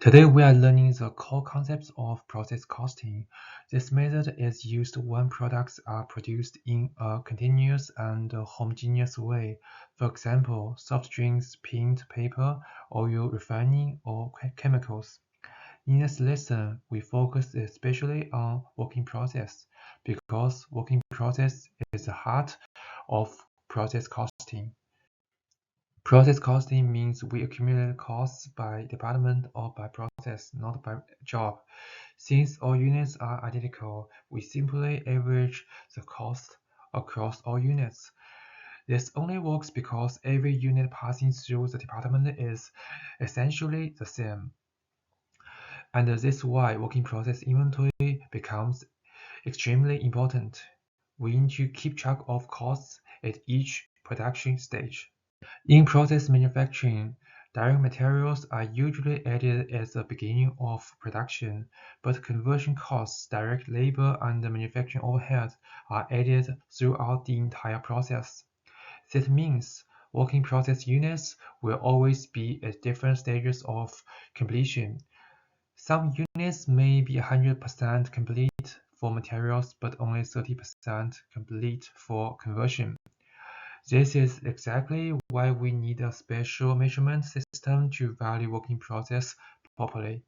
Today we are learning the core concepts of process costing. This method is used when products are produced in a continuous and homogeneous way. For example, soft drinks, paint, paper, oil refining, or chemicals. In this lesson, we focus especially on working process because working process is the heart of process costing. Process costing means we accumulate costs by department or by process, not by job. Since all units are identical, we simply average the cost across all units. This only works because every unit passing through the department is essentially the same. And this is why working process inventory becomes extremely important. We need to keep track of costs at each production stage. In process manufacturing, direct materials are usually added at the beginning of production, but conversion costs, direct labor, and manufacturing overhead are added throughout the entire process. This means working process units will always be at different stages of completion. Some units may be 100% complete for materials, but only 30% complete for conversion. This is exactly why we need a special measurement system to value working process properly.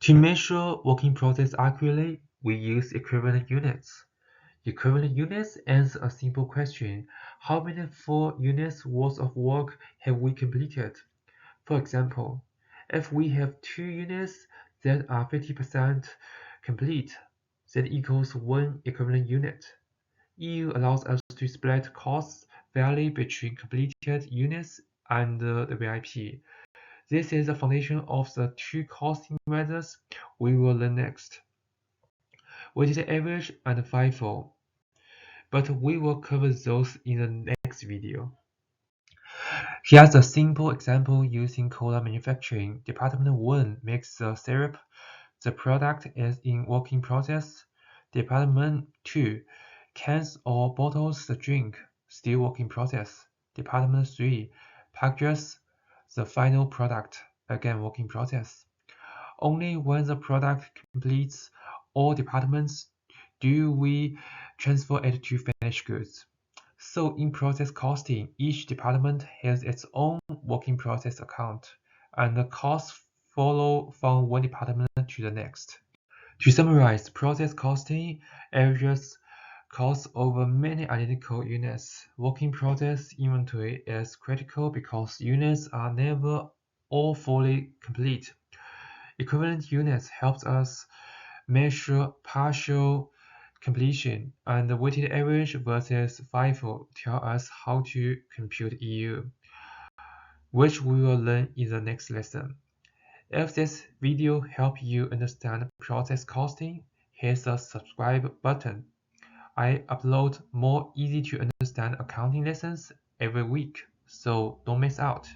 To measure working process accurately, we use equivalent units. Equivalent units answer a simple question: how many 4 units worth of work have we completed? For example, if we have 2 units that are 50% complete, that equals 1 equivalent unit. EU allows us to split costs fairly between completed units and the WIP. This is the foundation of the 2 costing methods we will learn next: weighted average and FIFO. But we will cover those in the next video. Here's a simple example using cola manufacturing. Department 1 makes the syrup. The product is in working process. Department 2 cans or bottles the drink, still work in process. Department 3 packages the final product, again work in process. Only when the product completes all departments do we transfer it to finished goods. So in process costing, each department has its own work in process account, and the costs follow from one department to the next. To summarize, process costing averages costs over many identical units. Working process inventory is critical because units are never all fully complete. Equivalent units helps us measure partial completion, and the weighted average versus FIFO tell us how to compute EU, which we will learn in the next lesson. If this video helped you understand process costing, hit the subscribe button. I upload more easy to understand accounting lessons every week, so don't miss out.